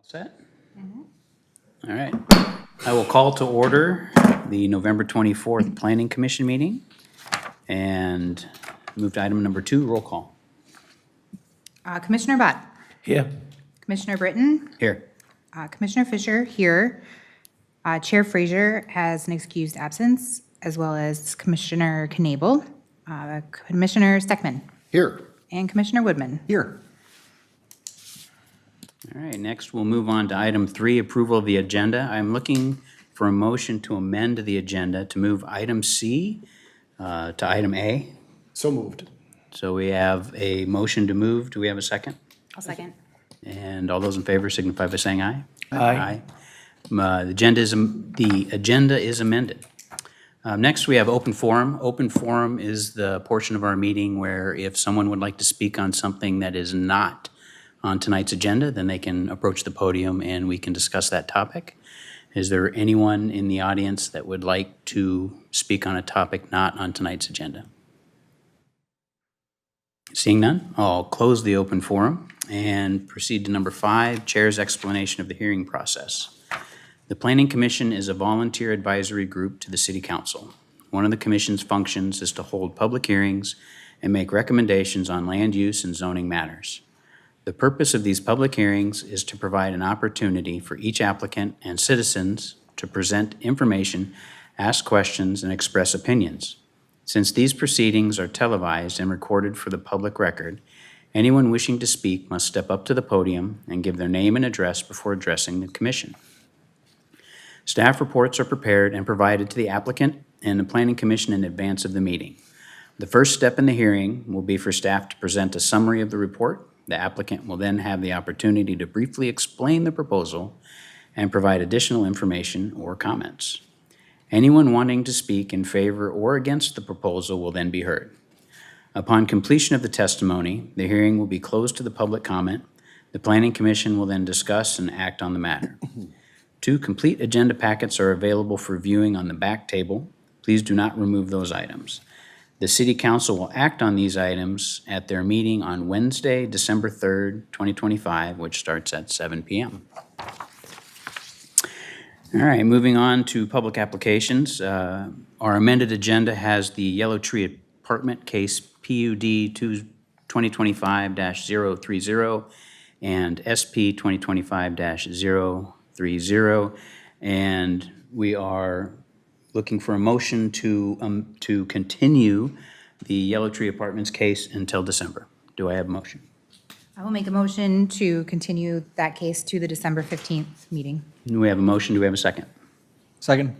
Set? All right. I will call to order the November 24th Planning Commission meeting and move to item number 2, roll call. Commissioner Bott. Here. Commissioner Britton. Here. Commissioner Fisher here. Chair Frazier has an excused absence, as well as Commissioner Knable, Commissioner Steckman, Here. and Commissioner Woodman. Here. All right, next we'll move on to item 3, approval of the agenda. I'm looking for a motion to amend the agenda to move item C to item A. So moved. So we have a motion to move. Do we have a second? I'll second. And all those in favor signify by saying aye. Aye. The agenda is amended. Next, we have open forum. Open forum is the portion of our meeting where if someone would like to speak on something that is not on tonight's agenda, then they can approach the podium and we can discuss that topic. Is there anyone in the audience that would like to speak on a topic not on tonight's agenda? Seeing none, I'll close the open forum and proceed to number 5, Chair's explanation of the hearing process. The Planning Commission is a volunteer advisory group to the City Council. One of the Commission's functions is to hold public hearings and make recommendations on land use and zoning matters. The purpose of these public hearings is to provide an opportunity for each applicant and citizens to present information, ask questions, and express opinions. Since these proceedings are televised and recorded for the public record, anyone wishing to speak must step up to the podium and give their name and address before addressing the Commission. Staff reports are prepared and provided to the applicant and the Planning Commission in advance of the meeting. The first step in the hearing will be for staff to present a summary of the report. The applicant will then have the opportunity to briefly explain the proposal and provide additional information or comments. Anyone wanting to speak in favor or against the proposal will then be heard. Upon completion of the testimony, the hearing will be closed to the public comment. The Planning Commission will then discuss and act on the matter. 2 complete agenda packets are available for viewing on the back table. Please do not remove those items. The City Council will act on these items at their meeting on Wednesday, December 3rd, 2025, which starts at 7 p.m. All right, moving on to public applications. Our amended agenda has the Yellow Tree Apartment case PUD 2025-030 and SP 2025-030. And we are looking for a motion to continue the Yellow Tree Apartments case until December. Do I have a motion? I will make a motion to continue that case to the December 15th meeting. Do we have a motion? Do we have a second? Second.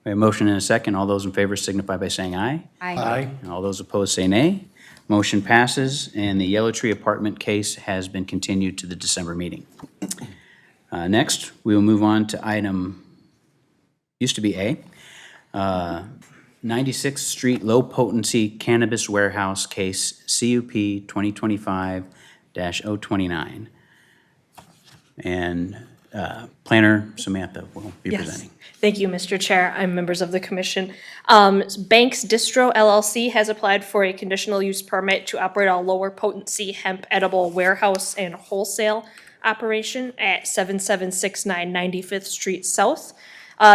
We have a motion and a second. All those in favor signify by saying aye. Aye. And all those opposed say nay. Motion passes, and the Yellow Tree Apartment case has been continued to the December meeting. Next, we will move on to item, used to be A, 96th Street Low-Potency Cannabis Warehouse Case CUP 2025-029. And Planner Samantha will be presenting. Thank you, Mr. Chair. I'm members of the commission. Banks Distro LLC has applied for a conditional use permit to operate a lower potency hemp edible warehouse and wholesale operation at 7769 95th Street South.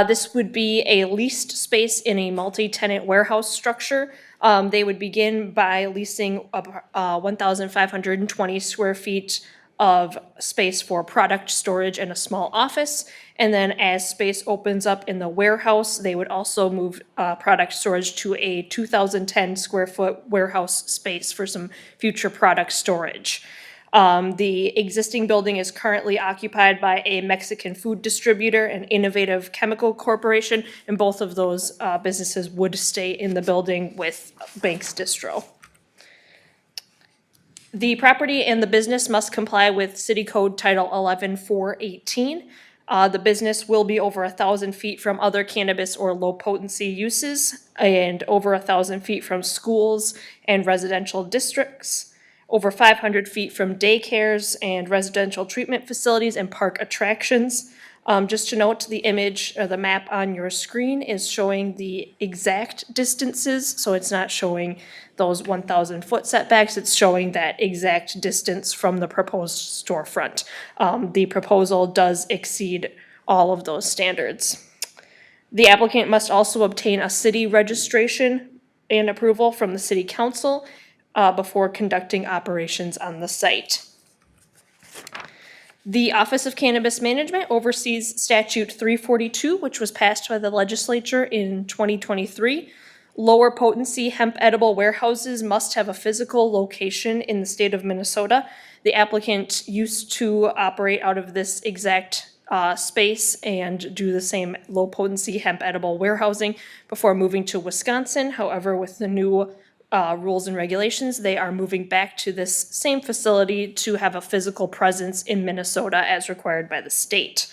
This would be a leased space in a multi-tenant warehouse structure. They would begin by leasing 1,520 square feet of space for product storage and a small office. And then as space opens up in the warehouse, they would also move product storage to a 2,010 square foot warehouse space for some future product storage. The existing building is currently occupied by a Mexican food distributor and Innovative Chemical Corporation, and both of those businesses would stay in the building with Banks Distro. The property and the business must comply with City Code Title 11-418. The business will be over 1,000 feet from other cannabis or low potency uses and over 1,000 feet from schools and residential districts, over 500 feet from daycares and residential treatment facilities and park attractions. Just to note, the image or the map on your screen is showing the exact distances, so it's not showing those 1,000-foot setbacks, it's showing that exact distance from the proposed storefront. The proposal does exceed all of those standards. The applicant must also obtain a city registration and approval from the city council before conducting operations on the site. The Office of Cannabis Management oversees Statute 342, which was passed by the legislature in 2023. Lower potency hemp edible warehouses must have a physical location in the state of Minnesota. The applicant used to operate out of this exact space and do the same low potency hemp edible warehousing before moving to Wisconsin. However, with the new rules and regulations, they are moving back to this same facility to have a physical presence in Minnesota as required by the state.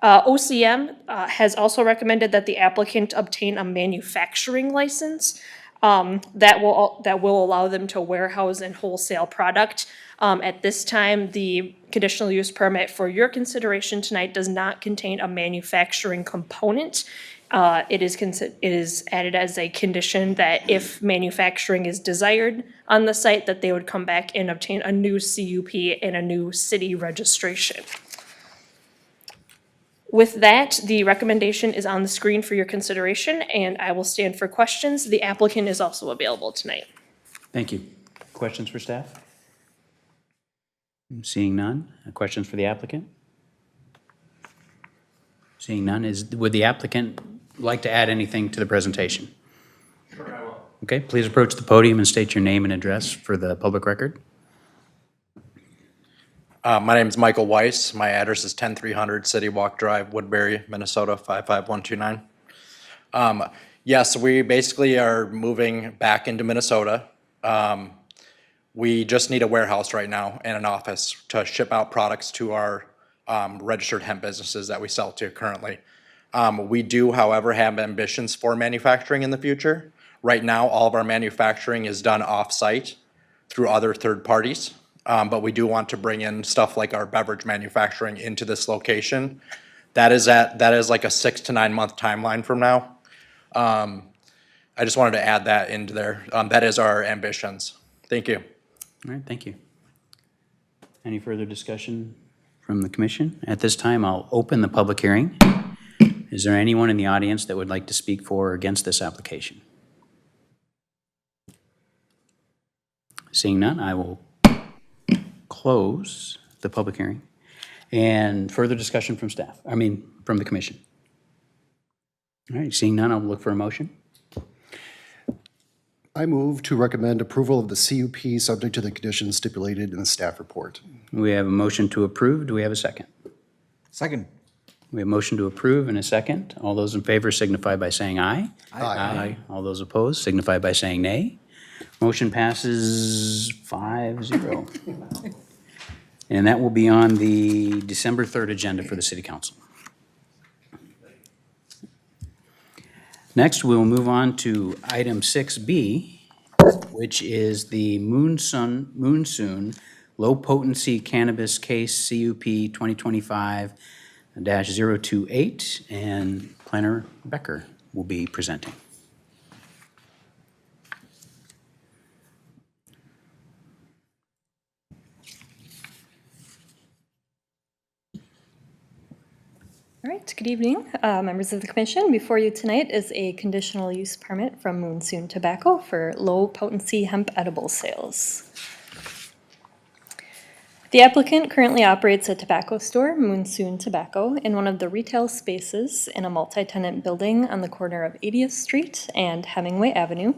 OCM has also recommended that the applicant obtain a manufacturing license that will allow them to warehouse and wholesale product. At this time, the conditional use permit for your consideration tonight does not contain a manufacturing component. It is added as a condition that if manufacturing is desired on the site, that they would come back and obtain a new CUP and a new city registration. With that, the recommendation is on the screen for your consideration, and I will stand for questions. The applicant is also available tonight. Thank you. Questions for staff? Seeing none. Questions for the applicant? Seeing none. Would the applicant like to add anything to the presentation? Sure, I will. Okay, please approach the podium and state your name and address for the public record. My name is Michael Weiss. My address is 10300 City Walk Drive, Woodbury, Minnesota 55129. Yes, we basically are moving back into Minnesota. We just need a warehouse right now and an office to ship out products to our registered hemp businesses that we sell to currently. We do, however, have ambitions for manufacturing in the future. Right now, all of our manufacturing is done off-site through other third parties. But we do want to bring in stuff like our beverage manufacturing into this location. That is like a 6 to 9 month timeline from now. I just wanted to add that into there. That is our ambitions. Thank you. All right, thank you. Any further discussion from the commission? At this time, I'll open the public hearing. Is there anyone in the audience that would like to speak for or against this application? Seeing none, I will close the public hearing. And further discussion from from the commission. All right, seeing none, I'll look for a motion. I move to recommend approval of the CUP subject to the conditions stipulated in the staff report. We have a motion to approve. Do we have a second? Second. We have a motion to approve and a second. All those in favor signify by saying aye. Aye. All those opposed signify by saying nay. Motion passes 5-0. And that will be on the December 3rd agenda for the City Council. Next, we will move on to item 6B, which is the MoonSoon Low-Potency Cannabis Case CUP 2025-028, and Planner Becker will be presenting. All right, good evening, members of the commission. Before you tonight is a conditional use permit from MoonSoon Tobacco for low-potency hemp edible sales. The applicant currently operates a tobacco store, MoonSoon Tobacco, in one of the retail spaces in a multi-tenant building on the corner of 80th Street and Hemingway Avenue.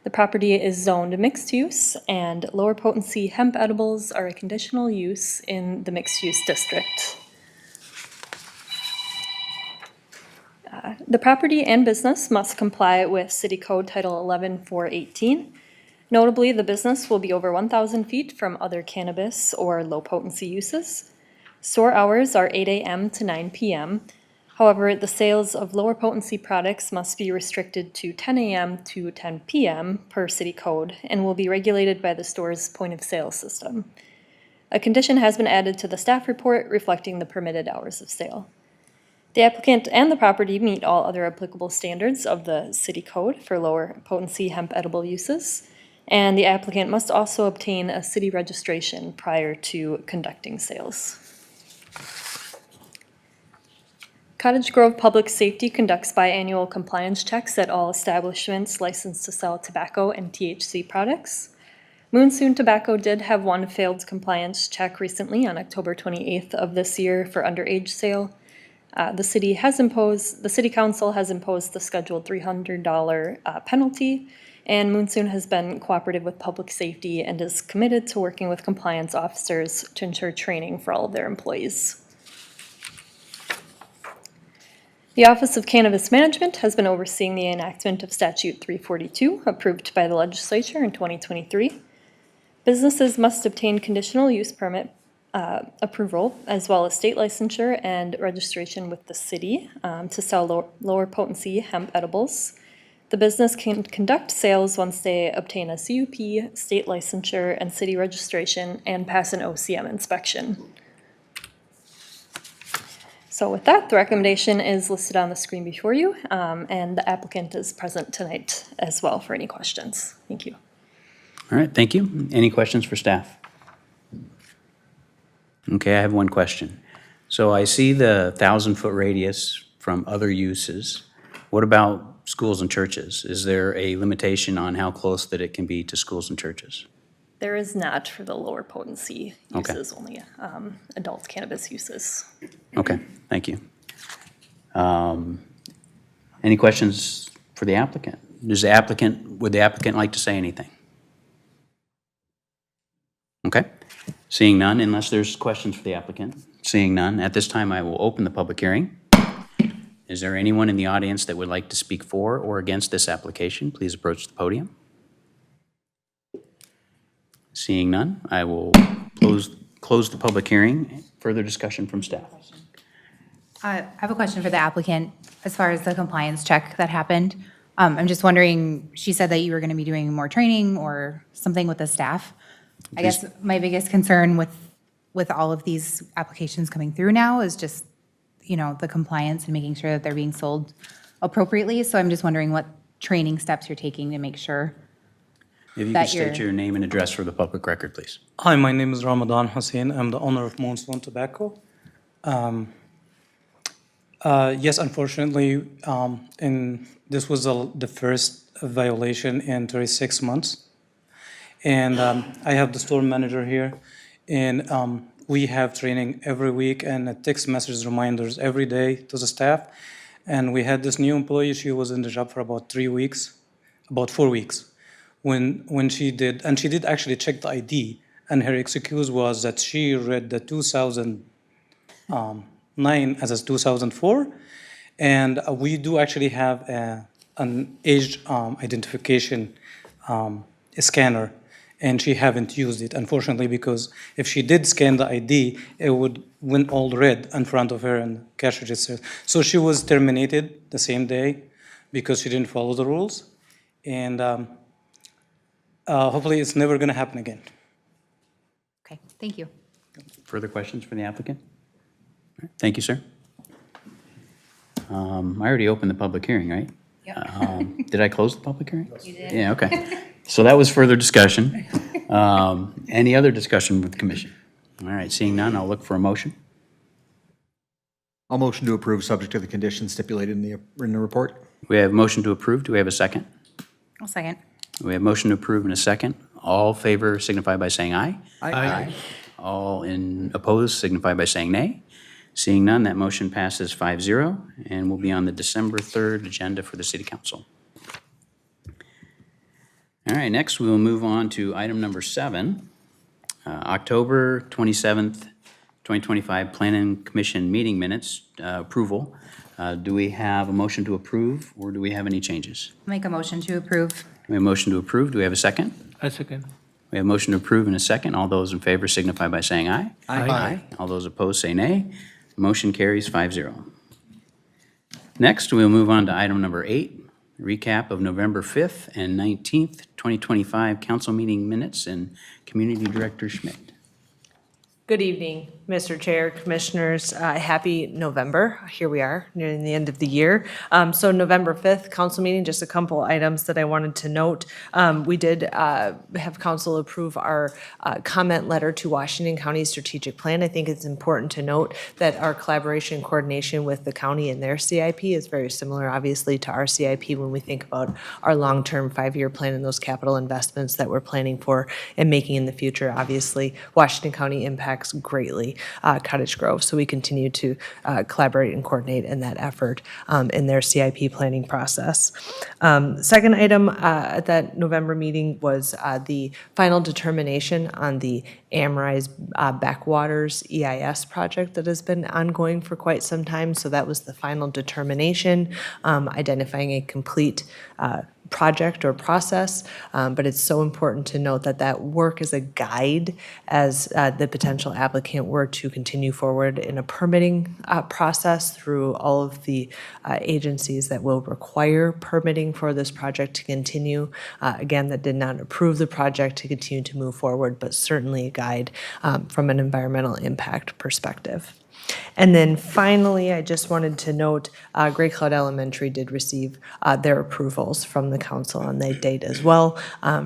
The property is zoned mixed use, and lower potency hemp edibles are a conditional use in the mixed use district. The property and business must comply with City Code Title 11-418. Notably, the business will be over 1,000 feet from other cannabis or low-potency uses. Store hours are 8 a.m. to 9 p.m. However, the sales of lower potency products must be restricted to 10 a.m. to 10 p.m. per City Code and will be regulated by the store's point-of-sale system. A condition has been added to the staff report reflecting the permitted hours of sale. The applicant and the property meet all other applicable standards of the city code for lower potency hemp edible uses. And the applicant must also obtain a city registration prior to conducting sales. Cottage Grove Public Safety conducts biannual compliance checks at all establishments licensed to sell tobacco and THC products. MoonSoon Tobacco did have one failed compliance check recently on October 28th of this year for underage sale. The city council has imposed the scheduled $300 penalty, and MoonSoon has been cooperative with public safety and is committed to working with compliance officers to ensure training for all of their employees. The Office of Cannabis Management has been overseeing the enactment of Statute 342, approved by the legislature in 2023. Businesses must obtain conditional use permit approval, as well as state licensure and registration with the city to sell lower potency hemp edibles. The business can conduct sales once they obtain a CUP, state licensure, and city registration, and pass an OCM inspection. So with that, the recommendation is listed on the screen before you, and the applicant is present tonight as well for any questions. Thank you. All right, thank you. Any questions for staff? Okay, I have one question. So I see the 1,000-foot radius from other uses. What about schools and churches? Is there a limitation on how close that it can be to schools and churches? There is not for the lower potency Okay. uses, only adult cannabis uses. Okay, thank you. Any questions for the applicant? Would the applicant like to say anything? Okay, seeing none, unless there's questions for the applicant. Seeing none, at this time I will open the public hearing. Is there anyone in the audience that would like to speak for or against this application? Please approach the podium. Seeing none, I will close the public hearing. Further discussion from staff. I have a question for the applicant as far as the compliance check that happened. I'm just wondering, she said that you were going to be doing more training or something with the staff. I guess my biggest concern with all of these applications coming through now is just, the compliance and making sure that they're being sold appropriately. So I'm just wondering what training steps you're taking to make sure. If you That could state you're- your name and address for the public record, please. Hi, my name is Ramadan Hussein. I'm the owner of MoonSoon Tobacco. Yes, unfortunately, this was the first violation in 36 months. And I have the store manager here, and we have training every week and text message reminders every day to the staff. And we had this new employee, she was in the job for about 4 weeks. When she did actually check the ID, and her excuse was that she read the 2009 as a 2004, and we do actually have an age identification scanner, and she haven't used it, unfortunately, because if she did scan the ID, it would win all red in front of her in cash register. So she was terminated the same day because she didn't follow the rules, and hopefully it's never going to happen again. Okay, thank you. Further questions for the applicant? All right, thank you, sir. I already opened the public hearing, right? Yep. Did I close the public hearing? You did. Yeah, okay. So that was further discussion. Any other discussion with the commission? All right, seeing none, I'll look for a motion. I'll motion to approve, subject to the conditions stipulated in the report. We have motion to approve. Do we have a second? I'll second. We have motion to approve and a second. All favor signify by saying aye. Aye. All opposed signify by saying nay. Seeing none, that motion passes 5-0 and will be on the December 3rd agenda for the city council. All right, next we will move on to item number 7, October 27th, 2025 Planning Commission meeting minutes approval. Do we have a motion to approve, or do we have any changes? Make a motion to approve. We have a motion to approve. Do we have a second? A second. We have a motion to approve and a second. All those in favor signify by saying aye. Aye. All those opposed say nay. Motion carries 5-0. Next, we'll move on to item number 8, recap of November 5th and 19th, 2025 council meeting minutes, and Community Director Schmidt. Good evening. Mr. Chair, Commissioners, happy November. Here we are, nearing the end of the year. So November 5th, council meeting, just a couple items that I wanted to note. We did have council approve our comment letter to Washington County Strategic Plan. I think it's important to note that our collaboration and coordination with the county and their CIP is very similar, obviously, to our CIP when we think about our long-term 5-year plan and those capital investments that we're planning for and making in the future. Obviously, Washington County impacts greatly Cottage Grove, so we continue to collaborate and coordinate in that effort in their CIP planning process. Second item at that November meeting was the final determination on the Amrise Backwaters EIS project that has been ongoing for quite some time. So that was the final determination, identifying a complete project or process, but it's so important to note that that work is a guide as the potential applicant were to continue forward in a permitting process through all of the agencies that will require permitting for this project to continue. Again, that did not approve the project to continue to move forward, but certainly a guide from an environmental impact perspective. And then finally, I just wanted to note, Gray Cloud Elementary did receive their approvals from the council on that date as well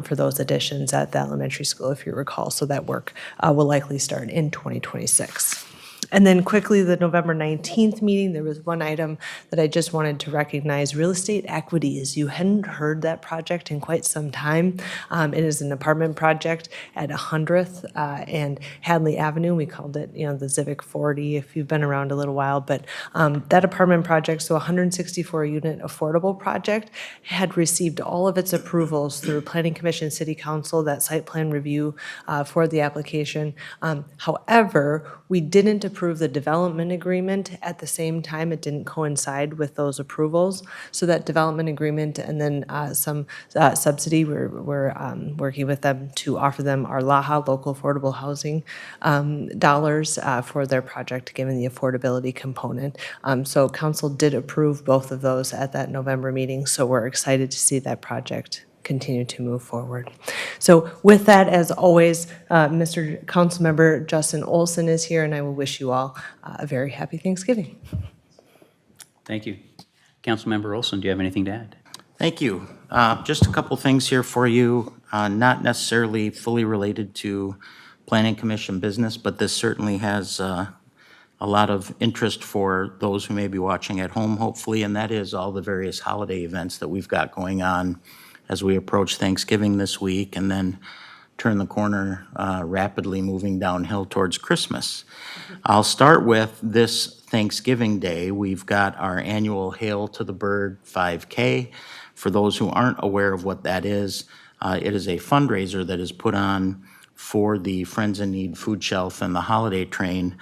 for those additions at the elementary school, if you recall. So that work will likely start in 2026. And then quickly, the November 19th meeting, there was one item that I just wanted to recognize, real estate equities. You hadn't heard that project in quite some time. It is an apartment project at 100th and Hadley Avenue. We called it, the Civic 40 if you've been around a little while. But that apartment project, so 164 unit affordable project, had received all of its approvals through Planning Commission, City Council, that site plan review for the application. However, we didn't approve the development agreement at the same time. It didn't coincide with those approvals. So that development agreement and then some subsidy, we're working with them to offer them our LAHA, local affordable housing dollars for their project, given the affordability component. So council did approve both of those at that November meeting. So we're excited to see that project continue to move forward. So with that, as always, Mr. Councilmember Justin Olson is here, and I will wish you all a very happy Thanksgiving. Thank you. Councilmember Olson, do you have anything to add? Thank you. Just a couple things here for you, not necessarily fully related to Planning Commission business, but this certainly has a lot of interest for those who may be watching at home, hopefully, and that is all the various holiday events that we've got going on as we approach Thanksgiving this week and then turn the corner rapidly moving downhill towards Christmas. I'll start with this Thanksgiving Day. We've got our annual Hail to the Bird 5K. For those who aren't aware of what that is, it is a fundraiser that is put on for the Friends in Need food shelf and the holiday train.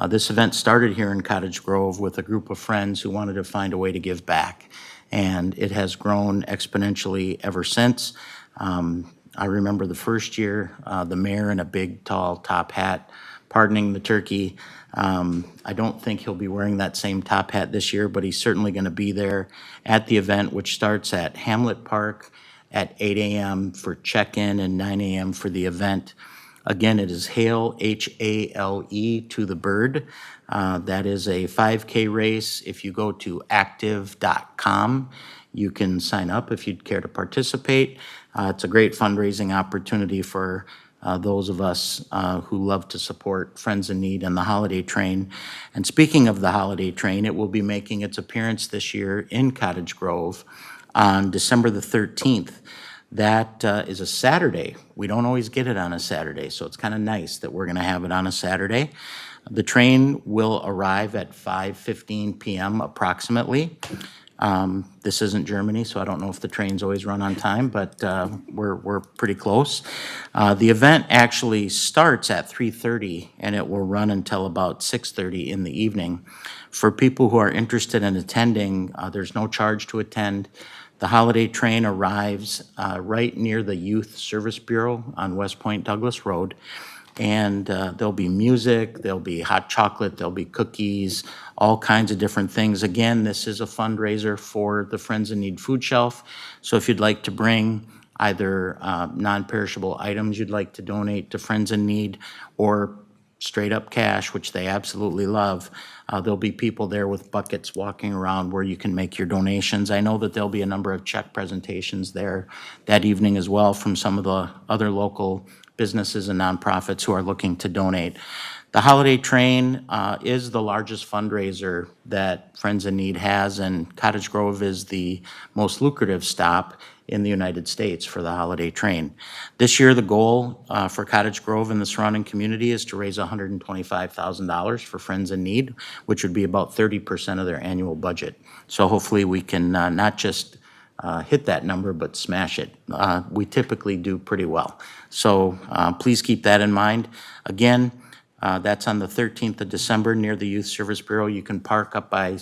This event started here in Cottage Grove with a group of friends who wanted to find a way to give back. And it has grown exponentially ever since. I remember the first year, the mayor in a big, tall top hat, pardoning the turkey. I don't think he'll be wearing that same top hat this year, but he's certainly going to be there at the event, which starts at Hamlet Park at 8 a.m. for check-in and 9 a.m. for the event. Again, it is Hail, H-A-L-E, to the bird. That is a 5K race. If you go to active.com, you can sign up if you'd care to participate. It's a great fundraising opportunity for those of us who love to support Friends in Need and the Holiday Train. And speaking of the Holiday Train, it will be making its appearance this year in Cottage Grove on December the 13th. That is a Saturday. We don't always get it on a Saturday, so it's kind of nice that we're going to have it on a Saturday. The train will arrive at 5:15 p.m. approximately. This isn't Germany, so I don't know if the trains always run on time, but we're pretty close. The event actually starts at 3:30, and it will run until about 6:30 in the evening. For people who are interested in attending, there's no charge to attend. The holiday train arrives right near the Youth Service Bureau on West Point Douglas Road. And there'll be music, there'll be hot chocolate, there'll be cookies, all kinds of different things. Again, this is a fundraiser for the Friends in Need food shelf. So if you'd like to bring either non-perishable items you'd like to donate to Friends in Need, or straight up cash, which they absolutely love. There'll be people there with buckets walking around where you can make your donations. I know that there'll be a number of check presentations there that evening as well from some of the other local businesses and nonprofits who are looking to donate. The Holiday Train is the largest fundraiser that Friends in Need has, and Cottage Grove is the most lucrative stop in the United States for the Holiday Train. This year, the goal for Cottage Grove and the surrounding community is to raise $125,000 for Friends in Need, which would be about 30% of their annual budget. So hopefully we can not just hit that number, but smash it. We typically do pretty well. So please keep that in mind. Again, that's on the 13th of December near the Youth Service Bureau. You can park up by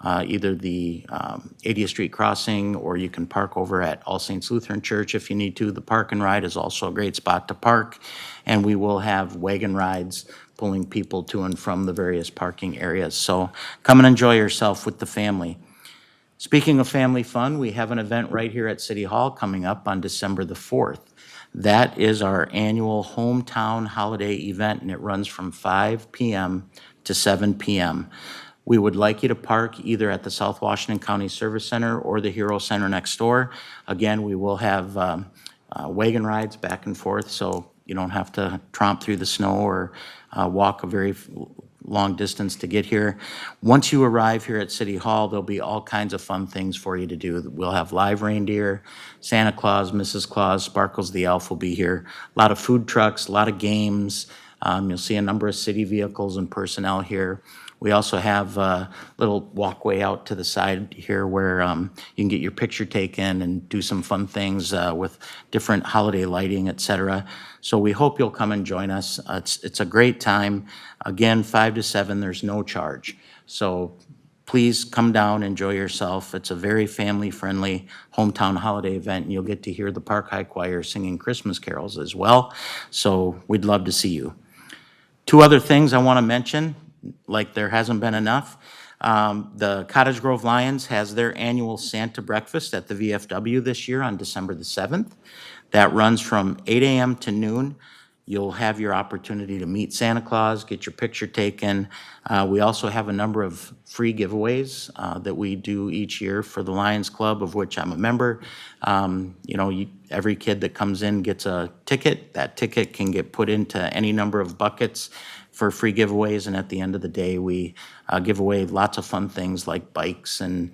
either the 80th Street crossing, or you can park over at All Saints Lutheran Church if you need to. The park and ride is also a great spot to park, and we will have wagon rides pulling people to and from the various parking areas. So come and enjoy yourself with the family. Speaking of family fun, we have an event right here at City Hall coming up on December the 4th. That is our annual hometown holiday event, and it runs from 5 p.m. to 7 p.m. We would like you to park either at the South Washington County Service Center or the Hero Center next door. Again, we will have wagon rides back and forth, so you don't have to tromp through the snow or walk a very long distance to get here. Once you arrive here at City Hall, there'll be all kinds of fun things for you to do. We'll have live reindeer, Santa Claus, Mrs. Claus, Sparkles the Elf will be here. A lot of food trucks, a lot of games. You'll see a number of city vehicles and personnel here. We also have a little walkway out to the side here where you can get your picture taken and do some fun things with different holiday lighting, et cetera. So we hope you'll come and join us. It's a great time. Again, 5 to 7, there's no charge. So please come down, enjoy yourself. It's a very family-friendly hometown holiday event, and you'll get to hear the Park High Choir singing Christmas carols as well. So we'd love to see you. Two other things I want to mention, like there hasn't been enough. The Cottage Grove Lions has their annual Santa breakfast at the VFW this year on December the 7th. That runs from 8 a.m. to noon. You'll have your opportunity to meet Santa Claus, get your picture taken. We also have a number of free giveaways that we do each year for the Lions Club, of which I'm a member. Every kid that comes in gets a ticket. That ticket can get put into any number of buckets for free giveaways, and at the end of the day, we give away lots of fun things like bikes and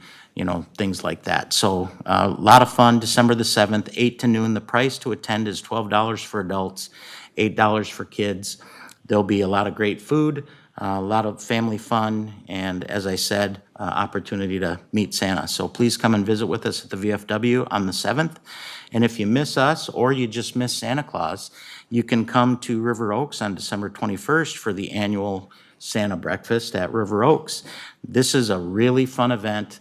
things like that. So a lot of fun. December the 7th, 8 to noon. The price to attend is $12 for adults, $8 for kids. There'll be a lot of great food, a lot of family fun, and as I said, opportunity to meet Santa. So please come and visit with us at the VFW on the 7th. And if you miss us or you just miss Santa Claus, you can come to River Oaks on December 21st for the annual Santa breakfast at River Oaks. This is a really fun event.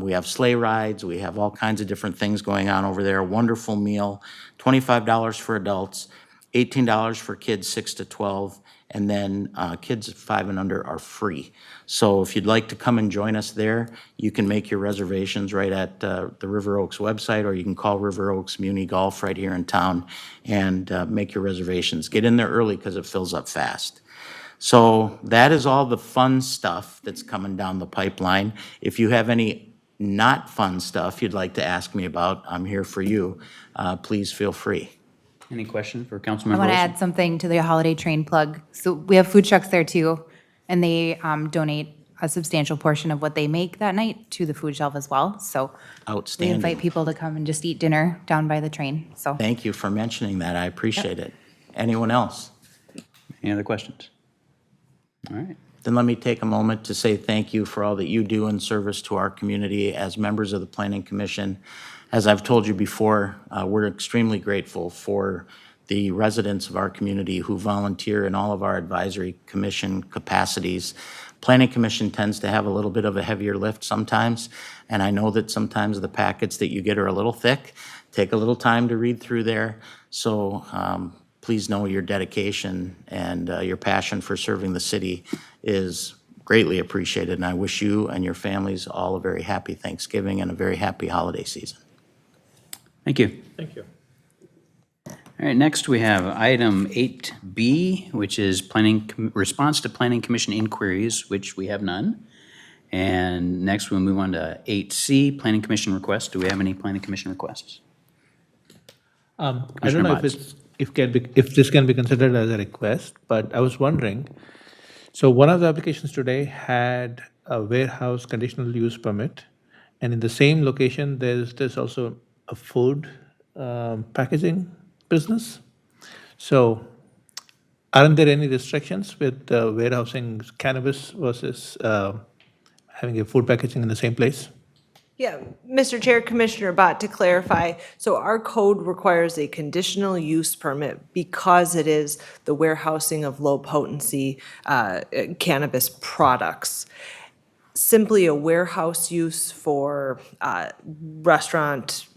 We have sleigh rides, we have all kinds of different things going on over there. Wonderful meal, $25 for adults, $18 for kids 6 to 12, and then kids 5 and under are free. So if you'd like to come and join us there, you can make your reservations right at the River Oaks website, or you can call River Oaks Muni Golf right here in town and make your reservations. Get in there early because it fills up fast. So that is all the fun stuff that's coming down the pipeline. If you have any not fun stuff you'd like to ask me about, I'm here for you. Please feel free. Any questions for I Councilmember want to Olson? add something to the holiday train plug. So we have food trucks there too, and they donate a substantial portion of what they make that night to the food shelf as well. So we Outstanding. invite people to come and just eat dinner down by the train, so. Thank you for mentioning that. I appreciate it. Anyone else? Any other questions? All right. Then let me take a moment to say thank you for all that you do in service to our community as members of the Planning Commission. As I've told you before, we're extremely grateful for the residents of our community who volunteer in all of our advisory commission capacities. Planning Commission tends to have a little bit of a heavier lift sometimes, and I know that sometimes the packets that you get are a little thick. Take a little time to read through there. So please know your dedication and your passion for serving the city is greatly appreciated, and I wish you and your families all a very happy Thanksgiving and a very happy holiday season. Thank you. Thank you. All right, next we have item 8B, which is response to Planning Commission inquiries, which we have none. And next we'll move on to 8C, Planning Commission requests. Do we have any Planning Commission requests? I don't Commissioner know if Motz. if this can be considered as a request, but I was wondering, so one of the applications today had a warehouse conditional use permit, and in the same location, there's also a food packaging business. So aren't there any restrictions with warehousing cannabis versus having a food packaging in the same place? Yeah, Mr. Chair, Commissioner Bott, to clarify, so our code requires a conditional use permit because it is the warehousing of low-potency cannabis products. Simply a warehouse use for restaurant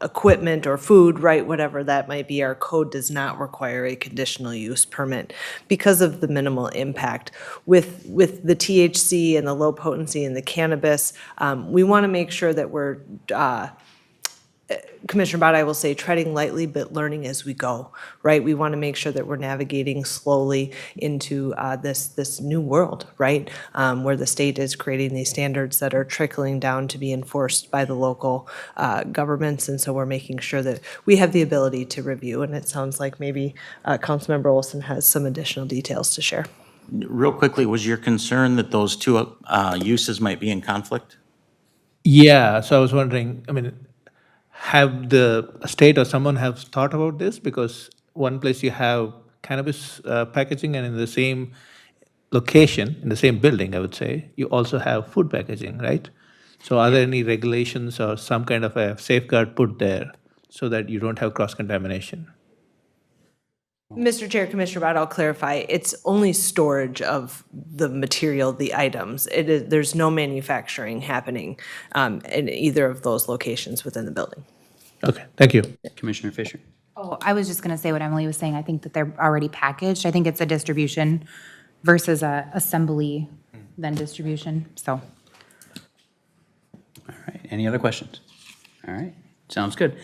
equipment or food, right, whatever that might be, our code does not require a conditional use permit because of the minimal impact. With the THC and the low potency and the cannabis, we want to make sure that we're Commissioner Bott, I will say treading lightly, but learning as we go, right? We want to make sure that we're navigating slowly into this new world, right? Where the state is creating these standards that are trickling down to be enforced by the local governments. And so we're making sure that we have the ability to review. And it sounds like maybe Councilmember Olson has some additional details to share. Real quickly, was your concern that those two uses might be in conflict? Yeah, so I was wondering, I mean, have the state or someone have thought about this? Because one place you have cannabis packaging, and in the same location, in the same building, I would say, you also have food packaging, right? So are there any regulations or some kind of a safeguard put there so that you don't have cross-contamination? Mr. Chair, Commissioner Bott, I'll clarify. It's only storage of the material, the items. There's no manufacturing happening in either of those locations within the building. Okay, thank you. Commissioner Fisher? Oh, I was just going to say what Emily was saying. I think that they're already packaged. I think it's a distribution versus a assembly then distribution, so. All right, any other questions? All right, sounds good.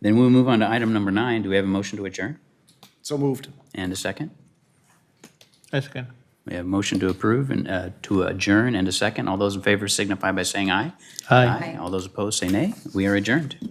Then we'll move on to item number 9. Do we have a motion to adjourn? So moved. And a second? That's good. We have a motion to approve and to adjourn and a second. All those in favor signify by saying aye. Aye. All those opposed say nay. We are adjourned.